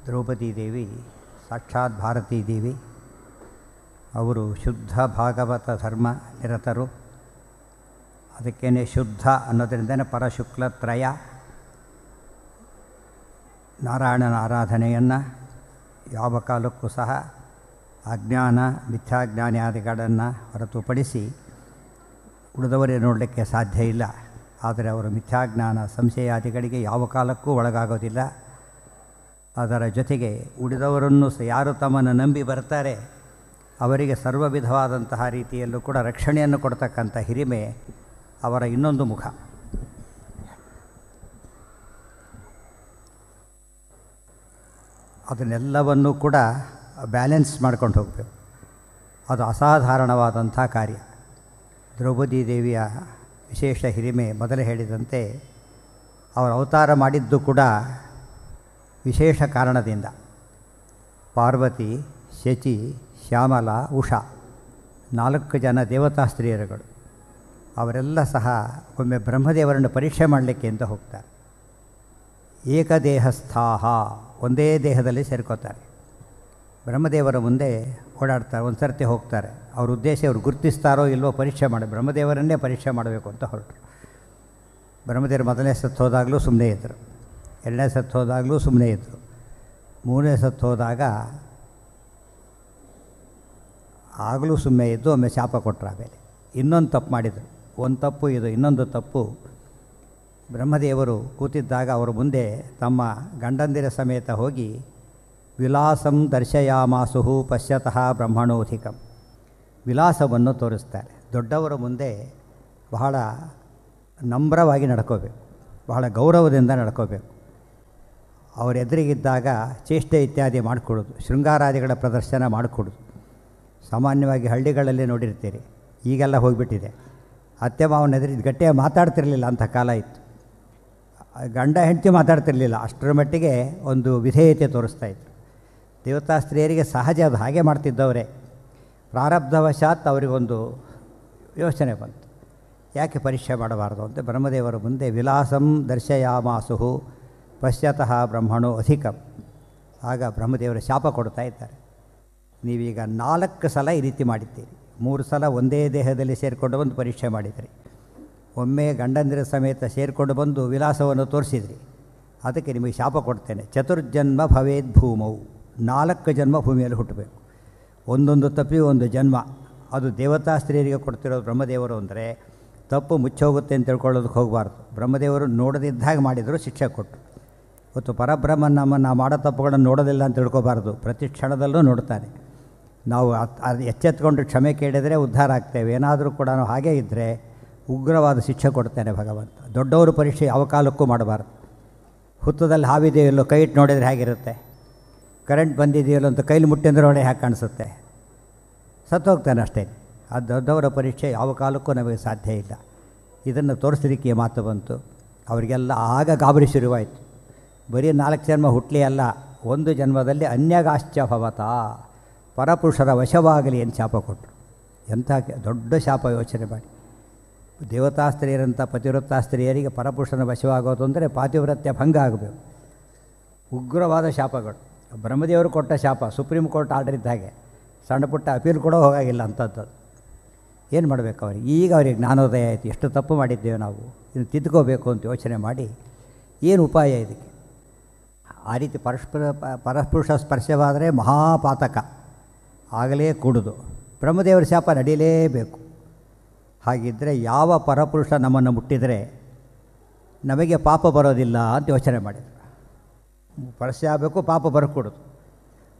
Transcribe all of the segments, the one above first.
ದ್ರೌಪದಿ ದೇವಿ ಸಾಕ್ಷಾತ್ ಭಾರತೀ ದೇವಿ. ಅವರು ಶುದ್ಧ ಭಾಗವತ ಧರ್ಮ ನಿರತರು. ಅದಕ್ಕೇ ಶುದ್ಧ ಅನ್ನೋದರಿಂದನೇ ಪರಶುಕ್ಲತ್ರಯ ನಾರಾಯಣನ ಆರಾಧನೆಯನ್ನು ಯಾವ ಕಾಲಕ್ಕೂ ಸಹ ಅಜ್ಞಾನ ಮಿಥ್ಯಾಜ್ಞಾನಾದಿಗಳನ್ನು ಹೊರತುಪಡಿಸಿ ಉಳಿದವರೇ ನೋಡಲಿಕ್ಕೆ ಸಾಧ್ಯ ಇಲ್ಲ. ಆದರೆ ಅವರು ಮಿಥ್ಯಾಜ್ಞಾನ ಸಂಶಯಾದಿಗಳಿಗೆ ಯಾವ ಕಾಲಕ್ಕೂ ಒಳಗಾಗೋದಿಲ್ಲ. ಅದರ ಜೊತೆಗೆ ಉಳಿದವರನ್ನು ಯಾರು ತಮ್ಮನ್ನು ನಂಬಿ ಬರ್ತಾರೆ ಅವರಿಗೆ ಸರ್ವ ವಿಧವಾದಂತಹ ರೀತಿಯಲ್ಲೂ ಕೂಡ ರಕ್ಷಣೆಯನ್ನು ಕೊಡ್ತಕ್ಕಂಥ ಹಿರಿಮೆ ಅವರ ಇನ್ನೊಂದು ಮುಖ. ಅದನ್ನೆಲ್ಲವನ್ನೂ ಕೂಡ ಬ್ಯಾಲೆನ್ಸ್ ಮಾಡ್ಕೊಂಡು ಹೋಗಬೇಕು. ಅದು ಅಸಾಧಾರಣವಾದಂಥ ಕಾರ್ಯ. ದ್ರೌಪದಿ ದೇವಿಯ ವಿಶೇಷ ಹಿರಿಮೆ ಮೊದಲೇ ಹೇಳಿದಂತೆ ಅವರು ಅವತಾರ ಮಾಡಿದ್ದು ಕೂಡ ವಿಶೇಷ ಕಾರಣದಿಂದ. ಪಾರ್ವತಿ, ಶಚಿ, ಶ್ಯಾಮಲ, ಉಷಾ 4 ಜನ ದೇವತಾ ಸ್ತ್ರೀಯರುಗಳು. ಅವರೆಲ್ಲ ಸಹ ಒಮ್ಮೆ ಬ್ರಹ್ಮದೇವರನ್ನು ಪರೀಕ್ಷೆ ಮಾಡಲಿಕ್ಕೆ ಅಂತ ಹೋಗ್ತಾರೆ. ಏಕದೇಹಸ್ಥಾಹ, ಒಂದೇ ದೇಹದಲ್ಲಿ ಸೇರ್ಕೋತಾರೆ. ಬ್ರಹ್ಮದೇವರ ಮುಂದೆ ಓಡಾಡ್ತಾರೆ. ಒಂದು ಸರ್ತಿ ಹೋಗ್ತಾರೆ. ಅವ್ರ ಉದ್ದೇಶ ಅವ್ರು ಗುರುತಿಸ್ತಾರೋ ಇಲ್ವೋ ಪರೀಕ್ಷೆ ಮಾಡಿ ಬ್ರಹ್ಮದೇವರನ್ನೇ ಪರೀಕ್ಷೆ ಮಾಡಬೇಕು ಅಂತ ಹೊರಟರು. ಬ್ರಹ್ಮದೇವರು ಮೊದಲನೇ ಸತ್ತು ಹೋದಾಗಲೂ ಸುಮ್ಮನೆ ಇದ್ದರು, 2ನೇ ಸತ್ತು ಹೋದಾಗಲೂ ಸುಮ್ಮನೆ ಇದ್ದರು, 3ನೇ ಸತ್ತು ಹೋದಾಗ ಆಗಲೂ ಸುಮ್ಮನೆ ಇದ್ದು ಒಮ್ಮೆ ಶಾಪ ಕೊಟ್ಟರು. ಆಮೇಲೆ ಇನ್ನೊಂದು ತಪ್ಪು ಮಾಡಿದರು. ಒಂದು ತಪ್ಪು ಇದು, ಇನ್ನೊಂದು ತಪ್ಪು. ಬ್ರಹ್ಮದೇವರು ಕೂತಿದ್ದಾಗ ಅವರ ಮುಂದೆ ತಮ್ಮ ಗಂಡಂದಿರ ಸಮೇತ ಹೋಗಿ ವಿಲಾಸಂ ದರ್ಶಯಾಮಾಸುಹು ಪಶ್ಯತಃ ಬ್ರಹ್ಮಣೋಧಿಕಂ, ವಿಲಾಸವನ್ನು ತೋರಿಸ್ತಾರೆ. ದೊಡ್ಡವರ ಮುಂದೆ ಬಹಳ ನಮ್ರವಾಗಿ ನಡ್ಕೋಬೇಕು, ಬಹಳ ಗೌರವದಿಂದ ನಡ್ಕೋಬೇಕು. ಅವರೆದುರಿಗಿದ್ದಾಗ ಚೇಷ್ಟೆ ಇತ್ಯಾದಿ ಮಾಡಿಕೊಡೋದು, ಶೃಂಗಾರಾದಿಗಳ ಪ್ರದರ್ಶನ ಮಾಡಿಕೊಡೋದು. ಸಾಮಾನ್ಯವಾಗಿ ಹಳ್ಳಿಗಳಲ್ಲಿ ನೋಡಿರ್ತೀರಿ, ಈಗೆಲ್ಲ ಹೋಗಿಬಿಟ್ಟಿದೆ. ಅತ್ತೆ ಮಾವನ ಎದುರಿದ್ದು ಗಟ್ಟಿಯಾಗಿ ಮಾತಾಡ್ತಿರಲಿಲ್ಲ ಅಂತ ಕಾಲ ಇತ್ತು. ಗಂಡ ಹೆಂಡತಿ ಮಾತಾಡ್ತಿರಲಿಲ್ಲ, ಅಷ್ಟರ ಮಟ್ಟಿಗೆ ಒಂದು ವಿಧೇಯತೆ ತೋರಿಸ್ತಾಯಿದ್ರು. ದೇವತಾ ಸ್ತ್ರೀಯರಿಗೆ ಸಹಜ ಅದು, ಹಾಗೆ ಮಾಡ್ತಿದ್ದವರೇ. ಪ್ರಾರಬ್ಧವಶಾತ್ ಅವರಿಗೊಂದು ಯೋಚನೆ ಬಂತು, ಯಾಕೆ ಪರೀಕ್ಷೆ ಮಾಡಬಾರ್ದು ಅಂತ ಬ್ರಹ್ಮದೇವರ ಮುಂದೆ ವಿಲಾಸಂ ದರ್ಶಯಾಮಾಸುಹು ಪಶ್ಯತಃ ಬ್ರಹ್ಮಣೋ ಅಧಿಕಂ. ಆಗ ಬ್ರಹ್ಮದೇವರು ಶಾಪ ಕೊಡ್ತಾ ಇದ್ದಾರೆ. ನೀವೀಗ 4 ಸಲ ಈ ರೀತಿ ಮಾಡಿದ್ದೀರಿ. 3 ಸಲ ಒಂದೇ ದೇಹದಲ್ಲಿ ಸೇರಿಕೊಂಡು ಬಂದು ಪರೀಕ್ಷೆ ಮಾಡಿದಿರಿ. ಒಮ್ಮೆ ಗಂಡಂದಿರ ಸಮೇತ ಸೇರಿಕೊಂಡು ಬಂದು ವಿಲಾಸವನ್ನು ತೋರಿಸಿದ್ರಿ. ಅದಕ್ಕೆ ನಿಮಗೆ ಶಾಪ ಕೊಡ್ತೇನೆ. ಚತುರ್ಜನ್ಮ ಭವೇದ್ ಭೂಮೌ, 4 ಜನ್ಮ ಭೂಮಿಯಲ್ಲಿ ಹುಟ್ಟಬೇಕು. ಒಂದೊಂದು ತಪ್ಪಿ ಒಂದು ಜನ್ಮ. ಅದು ದೇವತಾ ಸ್ತ್ರೀಯರಿಗೆ ಕೊಡ್ತಿರೋದು ಬ್ರಹ್ಮದೇವರು. ಅಂದರೆ ತಪ್ಪು ಮುಚ್ಚೋಗುತ್ತೆ ಅಂತ ತಿಳ್ಕೊಳ್ಳೋದಕ್ಕೆ ಹೋಗಬಾರ್ದು. ಬ್ರಹ್ಮದೇವರು ನೋಡದಿದ್ದಾಗ ಮಾಡಿದರೂ ಶಿಕ್ಷೆ ಕೊಟ್ಟರು. ಇವತ್ತು ಪರಬ್ರಹ್ಮನ ನಮ್ಮನ್ನು ಮಾಡೋ ತಪ್ಪುಗಳನ್ನು ನೋಡೋದಿಲ್ಲ ಅಂತ ತಿಳ್ಕೊಬಾರ್ದು. ಪ್ರತಿ ಕ್ಷಣದಲ್ಲೂ ನೋಡ್ತಾನೆ. ನಾವು ಎಚ್ಚೆತ್ಕೊಂಡು ಕ್ಷಮೆ ಕೇಳಿದರೆ ಉದ್ಧಾರ ಆಗ್ತೇವೆ. ಏನಾದರೂ ಕೂಡ ಹಾಗೇ ಇದ್ದರೆ ಉಗ್ರವಾದ ಶಿಕ್ಷೆ ಕೊಡ್ತಾನೆ ಭಗವಂತ. ದೊಡ್ಡವರು ಪರೀಕ್ಷೆ ಯಾವ ಕಾಲಕ್ಕೂ ಮಾಡಬಾರ್ದು. ಹುತ್ತದಲ್ಲಿ ಹಾವಿದೆಯಲ್ಲೋ ಕೈ ಇಟ್ಟು ನೋಡಿದರೆ ಹೇಗಿರುತ್ತೆ, ಕರೆಂಟ್ ಬಂದಿದೆಯಲ್ಲೋ ಅಂತ ಕೈಲಿ ಮುಟ್ಟಿದ್ರೆ ಒಳ್ಳೆ ಹೇಗೆ ಕಾಣಿಸುತ್ತೆ, ಸತ್ತೋಗ್ತಾನೆ ಅಷ್ಟೇ. ಆ ದೊಡ್ಡವರ ಪರೀಕ್ಷೆ ಯಾವ ಕಾಲಕ್ಕೂ ನಮಗೆ ಸಾಧ್ಯ ಇಲ್ಲ. ಇದನ್ನು ತೋರಿಸಲಿಕ್ಕೆ ಮಾತು ಬಂತು. ಅವರಿಗೆಲ್ಲ ಆಗ ಗಾಬರಿ ಶುರುವಾಯಿತು. ಬರೀ 4 ಜನ್ಮ ಹುಟ್ಟಲಿ ಅಲ್ಲ, ಒಂದು ಜನ್ಮದಲ್ಲಿ ಅನ್ಯಗಾಶ್ಚ ಭವತಾ, ಪರಪುರುಷರ ವಶವಾಗಲಿ ಅಂತ ಶಾಪ ಕೊಟ್ಟರು. ಎಂಥ ದೊಡ್ಡ ಶಾಪ ಯೋಚನೆ ಮಾಡಿ. ದೇವತಾ ಸ್ತ್ರೀಯರಂಥ ಪತಿವ್ರತಾ ಸ್ತ್ರೀಯರಿಗೆ ಪರಪುರುಷನ ವಶವಾಗೋದು ಅಂದರೆ ಪಾತಿವ್ರತ್ಯ ಭಂಗ ಆಗಬೇಕು. ಉಗ್ರವಾದ ಶಾಪಗಳು. ಬ್ರಹ್ಮದೇವರು ಕೊಟ್ಟ ಶಾಪ, ಸುಪ್ರೀಂ ಕೋರ್ಟ್ ಆರ್ಡರ್ ಇದ್ದ ಹಾಗೆ. ಸಣ್ಣ ಪುಟ್ಟ ಅಪೀಲ್ ಕೂಡ ಹೋಗಾಗಿಲ್ಲ ಅಂಥದ್ದು. ಏನು ಮಾಡಬೇಕು ಅವ್ರಿಗೆ? ಈಗ ಅವ್ರಿಗೆ ಜ್ಞಾನೋದಯ ಆಯಿತು. ಎಷ್ಟು ತಪ್ಪು ಮಾಡಿದ್ದೇವೆ ನಾವು, ಇದು ತಿದ್ದುಕೋಬೇಕು ಅಂತ ಯೋಚನೆ ಮಾಡಿ ಏನು ಉಪಾಯ ಇದಕ್ಕೆ? ಆ ರೀತಿ ಪರಪುರುಷ ಸ್ಪರ್ಶವಾದರೆ ಮಹಾಪಾತಕ, ಆಗಲೇ ಕೂಡುದು. ಬ್ರಹ್ಮದೇವರ ಶಾಪ ನಡೀಲೇಬೇಕು. ಹಾಗಿದ್ದರೆ ಯಾವ ಪರಪುರುಷ ನಮ್ಮನ್ನು ಮುಟ್ಟಿದರೆ ನಮಗೆ ಪಾಪ ಬರೋದಿಲ್ಲ ಅಂತ ಯೋಚನೆ ಮಾಡಿದರು. ಸ್ಪರ್ಶ ಆಗಬೇಕು, ಪಾಪ ಬರಕೂಡದು.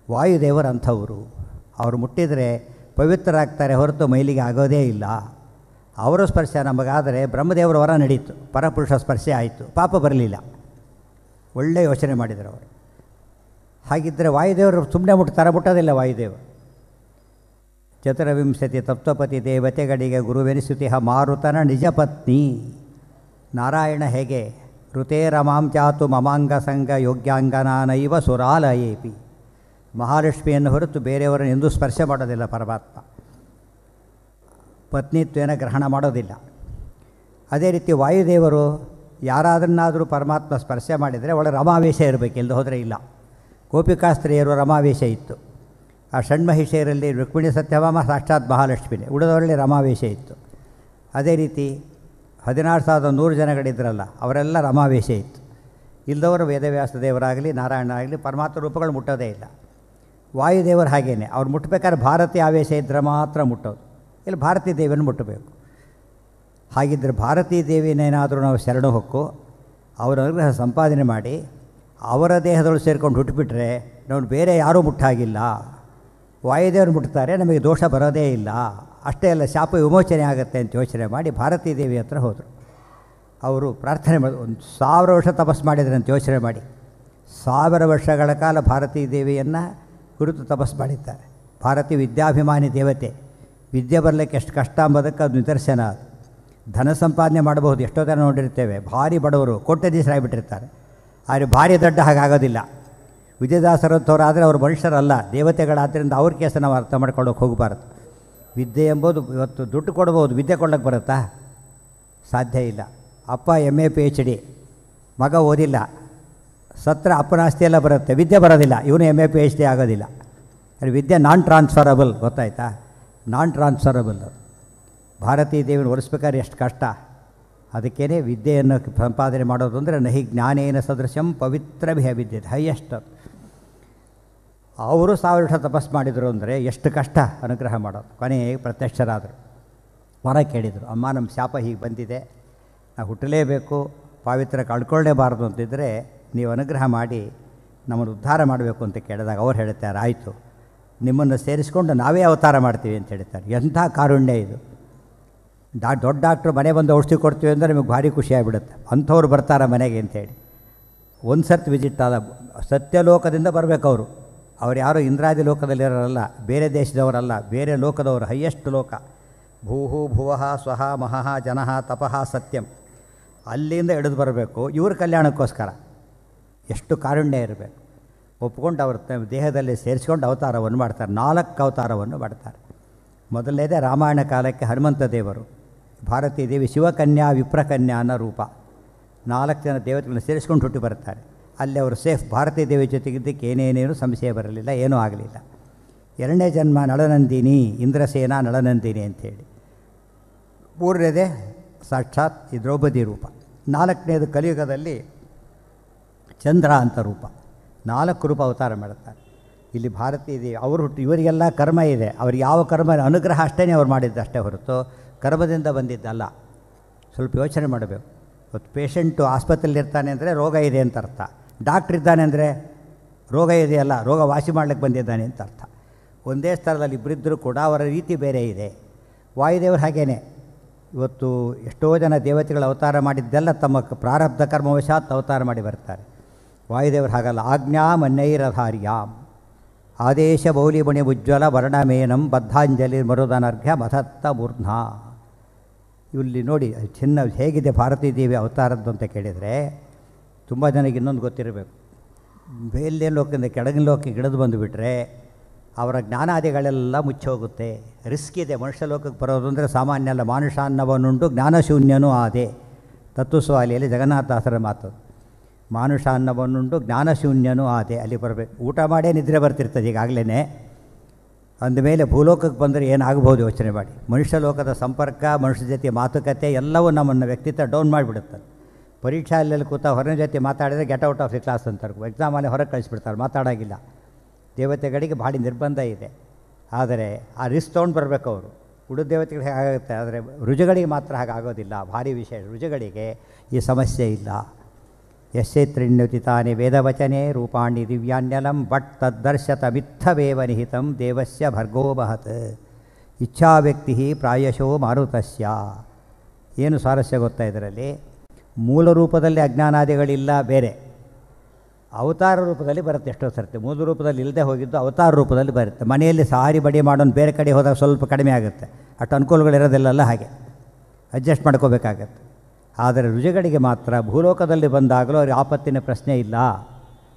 ವಾಯುದೇವರು ಅಂಥವರು. ಅವರು ಮುಟ್ಟಿದರೆ ಪವಿತ್ರರಾಗ್ತಾರೆ ಹೊರತು ಮೈಲಿಗೆ ಆಗೋದೇ ಇಲ್ಲ. ಅವರ ಸ್ಪರ್ಶ ನಮಗಾದರೆ ಬ್ರಹ್ಮದೇವರ ವರ ನಡೀತು, ಪರಪುರುಷ ಸ್ಪರ್ಶ ಆಯಿತು, ಪಾಪ ಬರಲಿಲ್ಲ. ಒಳ್ಳೆಯ ಯೋಚನೆ ಮಾಡಿದರು ಅವರು. ಹಾಗಿದ್ದರೆ ವಾಯುದೇವರು ಸುಮ್ಮನೆ ಮುಟ್ಟೋದಿಲ್ಲ. ವಾಯುದೇವರು ಚತುರ್ವಿಂಶತಿ ತತ್ವಪತಿ ದೇವತೆಗಳಿಗೆ ಗುರುವೆನಿಸುತ್ತಿಹ ಮಾರುತನ ನಿಜ ಪತ್ನಿ. ನಾರಾಯಣ ಹೇಗೆ ಋತೇ ರಮಾಂ ಚಾತು ಮಮಾಂಗ ಸಂಗ ಯೋಗ್ಯಾಂಗನಾನೈವ ಸುರಾಲಯೇಪಿ. ಮಹಾಲಕ್ಷ್ಮಿಯನ್ನು ಹೊರತು ಬೇರೆಯವರನ್ನು ಎಂದೂ ಸ್ಪರ್ಶ ಮಾಡೋದಿಲ್ಲ ಪರಮಾತ್ಮ. ಪತ್ನಿತ್ವೇನ ಗ್ರಹಣ ಮಾಡೋದಿಲ್ಲ. ಅದೇ ರೀತಿ ವಾಯುದೇವರು ಯಾರಾದನ್ನಾದರೂ ಪರಮಾತ್ಮ ಸ್ಪರ್ಶ ಮಾಡಿದರೆ ಒಳ್ಳೆ ರಮಾವೇಶ ಇರಬೇಕು, ಎಂದು ಹೋದರೆ ಇಲ್ಲ. ಗೋಪಿಕಾಸ್ತ್ರೀಯರು ರಮಾವೇಶ ಇತ್ತು. ಆ ಷಣ್ಮಹಿಷೆಯರಲ್ಲಿ ರುಕ್ಮಿಣಿ ಸತ್ಯಭಾಮ ಸಾಕ್ಷಾತ್ ಮಹಾಲಕ್ಷ್ಮಿನೇ, ಉಳಿದವರಲ್ಲಿ ರಮಾವೇಶ ಇತ್ತು. ಅದೇ ರೀತಿ 16,100 ಜನಗಳಿದ್ರಲ್ಲ, ಅವರೆಲ್ಲ ರಮಾವೇಶ ಇತ್ತು. ಇಲ್ಲದವರು ವೇದವ್ಯಾಸ ದೇವರಾಗಲಿ ನಾರಾಯಣ ಆಗಲಿ ಪರಮಾತ್ಮ ರೂಪಗಳು ಮುಟ್ಟೋದೇ ಇಲ್ಲ. ವಾಯುದೇವರು ಹಾಗೇನೆ, ಅವ್ರು ಮುಟ್ಟಬೇಕಾದ್ರೆ ಭಾರತೀಯ ಆವೇಶ ಇದ್ದರೆ ಮಾತ್ರ ಮುಟ್ಟೋದು, ಇಲ್ಲಿ ಭಾರತೀ ದೇವಿಯನ್ನು ಮುಟ್ಟಬೇಕು. ಹಾಗಿದ್ದರೆ ಭಾರತೀ ದೇವಿನೇನಾದರೂ ನಾವು ಶರಣು ಹೊಕ್ಕು ಅವರ ಅನುಗ್ರಹ ಸಂಪಾದನೆ ಮಾಡಿ ಅವರ ದೇಹದೊಳಗೆ ಸೇರ್ಕೊಂಡು ಹುಟ್ಟುಬಿಟ್ರೆ ನಾವು ಬೇರೆ ಯಾರೂ ಮುಟ್ಟಾಗಿಲ್ಲ. ವಾಯುದೇವರು ಮುಟ್ತಾರೆ, ನಮಗೆ ದೋಷ ಬರೋದೇ ಇಲ್ಲ. ಅಷ್ಟೇ ಅಲ್ಲ, ಶಾಪ ವಿಮೋಚನೆ ಆಗುತ್ತೆ ಅಂತ ಯೋಚನೆ ಮಾಡಿ ಭಾರತೀ ದೇವಿ ಹತ್ರ ಹೋದರು. ಅವರು ಪ್ರಾರ್ಥನೆ ಮಾಡಿ 1000 ವರ್ಷ ತಪಸ್ಸು ಮಾಡಿದರೆ ಅಂತ ಯೋಚನೆ ಮಾಡಿ 1000 ವರ್ಷಗಳ ಕಾಲ ಭಾರತೀ ದೇವಿಯನ್ನು ಕುರಿತು ತಪಸ್ಸು ಮಾಡಿದ್ದಾರೆ. ಭಾರತೀ ವಿದ್ಯಾಭಿಮಾನಿ ದೇವತೆ, ವಿದ್ಯೆ ಬರಲಿಕ್ಕೆ ಎಷ್ಟು ಕಷ್ಟ ಅಂಬೋದಕ್ಕೆ ಅದು ನಿದರ್ಶನ. ಅದು ಧನ ಸಂಪಾದನೆ ಮಾಡಬಹುದು, ಎಷ್ಟೋ ಜನ ನೋಡಿರ್ತೇವೆ, ಭಾರಿ ಬಡವರು ಕೋಟ್ಯಾಧೀಶರಾಗಿಬಿಟ್ಟಿರ್ತಾರೆ. ಆದರೆ ಭಾರಿ ದೊಡ್ಡ ಹಾಗಾಗೋದಿಲ್ಲ. ವಿದ್ಯಾದಾಸರಂಥವ್ರಾದರೆ ಅವರು ಮನುಷ್ಯರಲ್ಲ, ದೇವತೆಗಳಾದ್ದರಿಂದ ಅವ್ರ ಕೇಸ ನಾವು ಅರ್ಥ ಮಾಡ್ಕೊಳ್ಳೋಕೆ ಹೋಗಬಾರ್ದು. ವಿದ್ಯೆ ಎಂಬುದು ಇವತ್ತು ದುಡ್ಡು ಕೊಡ್ಬೋದು, ವಿದ್ಯೆ ಕೊಡ್ಲಿಕ್ಕೆ ಬರುತ್ತಾ? ಸಾಧ್ಯ ಇಲ್ಲ. ಅಪ್ಪ MA PhD, ಮಗ ಓದಿಲ್ಲ, ಸತ್ರ ಅಪ್ಪನ ಆಸ್ತಿ ಎಲ್ಲ ಬರುತ್ತೆ, ವಿದ್ಯೆ ಬರೋದಿಲ್ಲ, ಇವನು MA PhD ಆಗೋದಿಲ್ಲ. ಅದು ವಿದ್ಯೆ ನಾನ್ ಟ್ರಾನ್ಸ್ಫರಬಲ್, ಗೊತ್ತಾಯ್ತಾ? ನಾನ್ ಟ್ರಾನ್ಸ್ಫರಬಲ್. ಭಾರತೀ ದೇವಿನ ಒರೆಸ್ಬೇಕಾದ್ರೆ ಎಷ್ಟು ಕಷ್ಟ. ಅದಕ್ಕೇ ವಿದ್ಯೆಯನ್ನು ಸಂಪಾದನೆ ಮಾಡೋದು ಅಂದರೆ ನಹಿ ಜ್ಞಾನೇನ ಸದೃಶಂ ಪವಿತ್ರಭಿಹ ವಿದ್ಯೆ, ಹೈಯೆಸ್ಟ್. ಅವರು 1000 ವರ್ಷ ತಪಸ್ಸು ಮಾಡಿದರು ಅಂದರೆ ಎಷ್ಟು ಕಷ್ಟ ಅನುಗ್ರಹ ಮಾಡೋದು. ಕೊನೆಗೆ ಪ್ರತ್ಯಕ್ಷರಾದರು, ವರ ಕೇಳಿದರು, ಅಮ್ಮ ನಮ್ಮ ಶಾಪ ಹೀಗೆ ಬಂದಿದೆ, ನಾವು ಹುಟ್ಟಲೇಬೇಕು, ಪಾವಿತ್ರ ಕಳ್ಕೊಳ್ಳೇಬಾರ್ದು ಅಂತಿದ್ದರೆ ನೀವು ಅನುಗ್ರಹ ಮಾಡಿ ನಮ್ಮನ್ನು ಉದ್ಧಾರ ಮಾಡಬೇಕು ಅಂತ ಕೇಳಿದಾಗ ಅವ್ರು ಹೇಳ್ತಾರೆ, ಆಯಿತು, ನಿಮ್ಮನ್ನು ಸೇರಿಸ್ಕೊಂಡು ನಾವೇ ಅವತಾರ ಮಾಡ್ತೀವಿ ಅಂತ ಹೇಳ್ತಾರೆ. ಎಂಥ ಕಾರುಣ್ಯ ಇದು! ದೊಡ್ಡ ಡಾಕ್ಟ್ರು ಮನೆ ಬಂದು ಔಷಧಿ ಕೊಡ್ತೀವಿ ಅಂದರೆ ನಿಮಗೆ ಭಾರಿ ಖುಷಿಯಾಗಿಬಿಡುತ್ತೆ. ಅಂಥವ್ರು ಬರ್ತಾರೆ ಮನೆಗೆ ಅಂತೇಳಿ. ಒಂದು ಸರ್ತಿ ವಿಸಿಟ್ ಆದ ಸತ್ಯಲೋಕದಿಂದ ಬರಬೇಕು ಅವರು. ಅವ್ರು ಯಾರೋ ಇಂದ್ರಾದಿ ಲೋಕದಲ್ಲಿರೋರಲ್ಲ, ಬೇರೆ ದೇಶದವರಲ್ಲ, ಬೇರೆ ಲೋಕದವರು, ಹೈಯೆಸ್ಟ್ ಲೋಕ. ಭೂಹು ಭುವಃ ಸ್ವಹ ಮಹಃ ಜನಃ ತಪಃ ಸತ್ಯಂ, ಅಲ್ಲಿಂದ ಹಿಡಿದು ಬರಬೇಕು ಇವ್ರ ಕಲ್ಯಾಣಕ್ಕೋಸ್ಕರ. ಎಷ್ಟು ಕಾರುಣ್ಯ ಇರಬೇಕು. ಒಪ್ಕೊಂಡು ಅವ್ರ ದೇಹದಲ್ಲಿ ಸೇರಿಸ್ಕೊಂಡು ಅವತಾರವನ್ನು ಮಾಡ್ತಾರೆ. 4 ಅವತಾರವನ್ನು ಮಾಡ್ತಾರೆ. ಮೊದಲನೇದೇ ರಾಮಾಯಣ ಕಾಲಕ್ಕೆ ಹನುಮಂತ ದೇವರು, ಭಾರತೀ ದೇವಿ ಶಿವಕನ್ಯಾ ವಿಪ್ರಕನ್ಯಾ ಅನ್ನೋ ರೂಪ. 4 ಜನ ದೇವತೆಗಳನ್ನು ಸೇರಿಸ್ಕೊಂಡು ಹುಟ್ಟಿ ಬರ್ತಾರೆ. ಅಲ್ಲಿ ಅವರು ಸೇಫ್. ಭಾರತೀ ದೇವಿ ಜೊತೆಗಿದ್ದಕ್ಕೆ ಏನೇನೇನು ಸಂಶಯ ಬರಲಿಲ್ಲ, ಏನೂ ಆಗಲಿಲ್ಲ. 2ನೇ ಜನ್ಮ ನಳನಂದಿನಿ, ಇಂದ್ರಸೇನ ನಳನಂದಿನಿ ಅಂಥೇಳಿ. 3ನೇದೇ ಸಾಕ್ಷಾತ್ ಈ ದ್ರೌಪದಿ ರೂಪ. 4ನೇದು ಕಲಿಯುಗದಲ್ಲಿ ಚಂದ್ರ ಅಂತ ರೂಪ. 4 ರೂಪ ಅವತಾರ ಮಾಡುತ್ತಾರೆ. ಇಲ್ಲಿ ಭಾರತೀ ದೇವಿ ಅವರು ಹುಟ್ಟು, ಇವರಿಗೆಲ್ಲ ಕರ್ಮ ಇದೆ. ಅವ್ರಿಗೆ ಯಾವ ಕರ್ಮ ಅನುಗ್ರಹ ಅಷ್ಟೇ ಅವ್ರು ಮಾಡಿದ್ದು ಅಷ್ಟೇ ಹೊರತು ಕರ್ಮದಿಂದ ಬಂದಿದ್ದಲ್ಲ. ಸ್ವಲ್ಪ ಯೋಚನೆ ಮಾಡಬೇಕು. ಇವತ್ತು ಪೇಷಂಟು ಆಸ್ಪತ್ರೆಯಲ್ಲಿರ್ತಾನೆ ಅಂದರೆ ರೋಗ ಇದೆ ಅಂತ ಅರ್ಥ. ಡಾಕ್ಟ್ರ್ ಇದ್ದಾನೆ ಅಂದರೆ ರೋಗ ಇದೆಯಲ್ಲ, ರೋಗ ವಾಸಿ ಮಾಡಲಿಕ್ಕೆ ಬಂದಿದ್ದಾನೆ ಅಂತ ಅರ್ಥ. ಒಂದೇ ಸ್ಥಳದಲ್ಲಿ ಇಬ್ಬರಿದ್ದರೂ ಕೂಡ ಅವರ ರೀತಿ ಬೇರೆ ಇದೆ. ವಾಯುದೇವರು ಹಾಗೇನೆ. ಇವತ್ತು ಎಷ್ಟೋ ಜನ ದೇವತೆಗಳ ಅವತಾರ ಮಾಡಿದ್ದೆಲ್ಲ ತಮ್ಮ ಪ್ರಾರಬ್ಧ ಕರ್ಮವಶಾತ್ ಅವತಾರ ಮಾಡಿ ಬರ್ತಾರೆ. ವಾಯುದೇವರು ಹಾಗಲ್ಲ. ಆಜ್ಞಾ ಮನ್ನೈರಧಾರ್ಯಾಂ ಆದೇಶ ಬೌಲಿಮಣಿ ಉಜ್ವಲ ವರ್ಣಮೇನಂ ಬದ್ಧಾಂಜಲಿ ಮರುದನರ್ಘ್ಯ ಮಧತ್ತ ಮೂರ್ಧ್ನ. ಇಲ್ಲಿ ನೋಡಿ ಚಿನ್ನ ಹೇಗಿದೆ ಭಾರತೀ ದೇವಿ ಅವತಾರದ್ದು ಅಂತ ಕೇಳಿದರೆ ತುಂಬ ಜನಕ್ಕೆ ಇನ್ನೊಂದು ಗೊತ್ತಿರಬೇಕು. ಬೇಲ್ಯ ಲೋಕದಿಂದ ಕೆಳಗಿನ ಲೋಕಕ್ಕೆ ಇಳಿದು ಬಂದುಬಿಟ್ರೆ ಅವರ ಜ್ಞಾನಾದಿಗಳೆಲ್ಲ ಮುಚ್ಚೋಗುತ್ತೆ. ರಿಸ್ಕ್ ಇದೆ. ಮನುಷ್ಯ ಲೋಕಕ್ಕೆ ಬರೋದು ಅಂದರೆ ಸಾಮಾನ್ಯ ಅಲ್ಲ. ಮಾನುಷಾನ್ನವನುಂಡು ಜ್ಞಾನಶೂನ್ಯನೂ ಆದೆ. ತತ್ವಸ್ವಾಲಿಯಲ್ಲಿ ಜಗನ್ನಾಥದಾಸರ ಮಾತು. ಮಾನುಷಾನ್ನವನ್ನುಂಡು ಜ್ಞಾನಶೂನ್ಯನೂ ಆದೆ. ಅಲ್ಲಿ ಬರಬೇಕು. ಊಟ ಮಾಡೇ ನಿದ್ರೆ ಬರ್ತಿರ್ತದೆ ಈಗಾಗಲೇ. ಅಂದಮೇಲೆ ಭೂಲೋಕಕ್ಕೆ ಬಂದರೆ ಏನಾಗಬಹುದು ಯೋಚನೆ ಮಾಡಿ. ಮನುಷ್ಯ ಲೋಕದ ಸಂಪರ್ಕ, ಮನುಷ್ಯ ಜೊತೆ ಮಾತುಕತೆ ಎಲ್ಲವೂ ನಮ್ಮನ್ನು ವ್ಯಕ್ತಿತ್ವ ಡೌನ್ ಮಾಡಿಬಿಡುತ್ತೆ. ಪರೀಕ್ಷೆಯಲ್ಲಿ ಕೂತ ಹೊರನ ಜೊತೆ ಮಾತಾಡಿದರೆ get out of the class ಅಂತಾರೆ. ಎಕ್ಸಾಮಲ್ಲಿ ಹೊರಗೆ ಕಳಿಸ್ಬಿಡ್ತಾರೆ, ಮಾತಾಡೋಂಗಿಲ್ಲ. ದೇವತೆಗಳಿಗೆ ಭಾರಿ ನಿರ್ಬಂಧ ಇದೆ. ಆದರೆ ಆ ರಿಸ್ಕ್ ತೊಗೊಂಡು ಬರಬೇಕು ಅವರು. ಉಳಿದ ದೇವತೆಗಳಿಗೆ ಹಾಗಾಗುತ್ತೆ, ಆದರೆ ರುಜುಗಳಿಗೆ ಮಾತ್ರ ಹಾಗಾಗೋದಿಲ್ಲ. ಭಾರಿ ವಿಶೇಷ. ರುಜುಗಳಿಗೆ ಈ ಸಮಸ್ಯೆ ಇಲ್ಲ. ಯಶ್ಚೈತ್ರಿಣ್ಯುತಿತಾನಿ ವೇದವಚನೆ ರೂಪಾಣಿ ದಿವ್ಯಾನ್ಯಲಂ ಬಟ್ ತದ್ದರ್ಶತ ಮಿಥವೇವ ನಿಹಿತಂ ದೇವಸ್ಯ ಭರ್ಗೋಬಹತ್ ಇಚ್ಛಾವ್ಯಕ್ತಿ ಪ್ರಾಯಶೋ ಮಾರುತಸ್ಯ. ಏನು ಸ್ವಾರಸ್ಯ ಗೊತ್ತಾ ಇದರಲ್ಲಿ? ಮೂಲ ರೂಪದಲ್ಲಿ ಅಜ್ಞಾನಾದಿಗಳಿಲ್ಲ, ಬೇರೆ ಅವತಾರ ರೂಪದಲ್ಲಿ ಬರುತ್ತೆ. ಎಷ್ಟೋ ಸರ್ತಿ ಮೂಲ ರೂಪದಲ್ಲಿ ಇಲ್ಲದೆ ಹೋಗಿದ್ದು ಅವತಾರ ರೂಪದಲ್ಲಿ ಬರುತ್ತೆ. ಮನೆಯಲ್ಲಿ ಸಾರಿ ಬಡಿ ಮಾಡೋನು ಬೇರೆ ಕಡೆ ಹೋದಾಗ ಸ್ವಲ್ಪ ಕಡಿಮೆ ಆಗುತ್ತೆ. ಅಷ್ಟು ಅನುಕೂಲಗಳಿರೋದಿಲ್ಲಲ್ಲ, ಹಾಗೆ ಅಡ್ಜಸ್ಟ್ ಮಾಡ್ಕೋಬೇಕಾಗತ್ತೆ. ಆದರೆ ರುಜುಗಳಿಗೆ ಮಾತ್ರ ಭೂಲೋಕದಲ್ಲಿ ಬಂದಾಗಲೂ ಅವ್ರಿಗೆ ಆಪತ್ತಿನ ಪ್ರಶ್ನೆ ಇಲ್ಲ.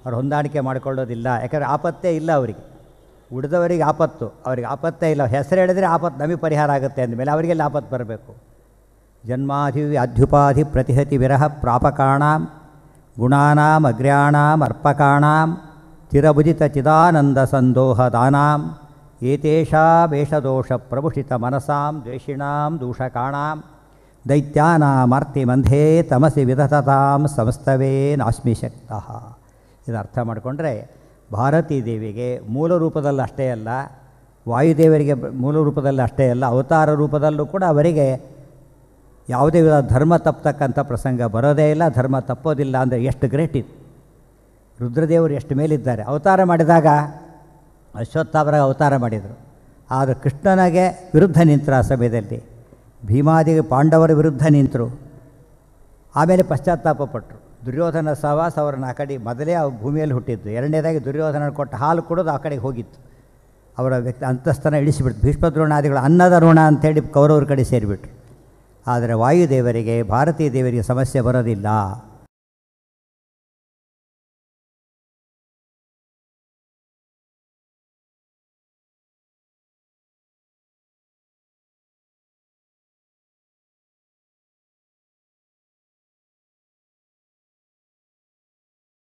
ಅವ್ರು ಹೊಂದಾಣಿಕೆ ಮಾಡಿಕೊಳ್ಳೋದಿಲ್ಲ. ಯಾಕಂದರೆ ಆಪತ್ತೇ ಇಲ್ಲ ಅವರಿಗೆ. ಉಳಿದವರಿಗೆ ಆಪತ್ತು, ಅವ್ರಿಗೆ ಆಪತ್ತೇ ಇಲ್ಲ. ಹೆಸರು ಹೇಳಿದರೆ ಆಪತ್ತು ನಮಗೆ ಪರಿಹಾರ ಆಗುತ್ತೆ ಅಂದಮೇಲೆ ಅವರಿಗೆಲ್ಲ ಆಪತ್ತು ಬರಬೇಕು. ಜನ್ಮಾಧಿ ಅಧ್ಯುಪಾಧಿ ಪ್ರತಿಹತಿ ವಿರಹ ಪ್ರಾಪಕಾಣಾಂ ಗುಣಾನಾಂ ಅಗ್ರ್ಯಾಣಾಂ ಅರ್ಪಕಾಣಾಂ ಸ್ಥಿರಭುಜಿತ ಚಿದಾನಂದ ಸಂದೋಹ ದಾನಾಂ ಏತೇಷಾಮೇಷದೋಷ ಪ್ರಭುಷಿತ ಮನಸಾಂ ದ್ವೇಷಿಣಾಂ ದೂಷಕಾಣಾಂ ದೈತ್ಯಾನಾಮಾರ್ತಿಮಂಧೇ ತಮಸಿ ವಿದತತಾಂ ಸಮಸ್ತವೇ ನಾಸ್ಮಿ ಶಕ್ತಃ. ಇದು ಅರ್ಥ ಮಾಡಿಕೊಂಡ್ರೆ ಭಾರತೀ ದೇವಿಗೆ ಮೂಲ ರೂಪದಲ್ಲಿ ಅಷ್ಟೇ ಅಲ್ಲ, ವಾಯುದೇವರಿಗೆ ಮೂಲ ರೂಪದಲ್ಲಿ ಅಷ್ಟೇ ಅಲ್ಲ, ಅವತಾರ ರೂಪದಲ್ಲೂ ಕೂಡ ಅವರಿಗೆ ಯಾವುದೇ ವಿಧ ಧರ್ಮ ತಪ್ಪತಕ್ಕಂಥ ಪ್ರಸಂಗ ಬರೋದೇ ಇಲ್ಲ, ಧರ್ಮ ತಪ್ಪೋದಿಲ್ಲ. ಅಂದರೆ ಎಷ್ಟು ಗ್ರೇಟ್ ಇದು. ರುದ್ರದೇವರು ಎಷ್ಟು ಮೇಲಿದ್ದಾರೆ. ಅವತಾರ ಮಾಡಿದಾಗ ಅಶ್ವತ್ಥಾಮರ ಅವತಾರ ಮಾಡಿದರು, ಆದರೆ ಕೃಷ್ಣನಿಗೆ ವಿರುದ್ಧ ನಿಂತರು. ಆ ಸಮಯದಲ್ಲಿ ಭೀಮಾದಿ ಪಾಂಡವರ ವಿರುದ್ಧ ನಿಂತರು. ಆಮೇಲೆ ಪಶ್ಚಾತ್ತಾಪಪಟ್ಟರು. ದುರ್ಯೋಧನ ಸಹವಾಸ ಅವರನ್ನು ಆ ಕಡೆ ಮೊದಲೇ ಭೂಮಿಯಲ್ಲಿ ಹುಟ್ಟಿದ್ದು. ಎರಡನೇದಾಗಿ ದುರ್ಯೋಧನ ಕೊಟ್ಟ ಹಾಲು ಕೊಡೋದು ಆ ಕಡೆಗೆ ಹೋಗಿತ್ತು. ಅವರ ಅಂತಸ್ತನ ಇಳಿಸಿಬಿಡ್ತು. ಭೀಷ್ಮದ್ರೋಣಾದಿಗಳು ಅನ್ನದ ಋಣ ಅಂಥೇಳಿ ಕೌರವ್ರ ಕಡೆ ಸೇರಿಬಿಟ್ರು. ಆದರೆ ವಾಯುದೇವರಿಗೆ ಭಾರತೀ ದೇವರಿಗೆ ಸಮಸ್ಯೆ ಬರೋದಿಲ್ಲ.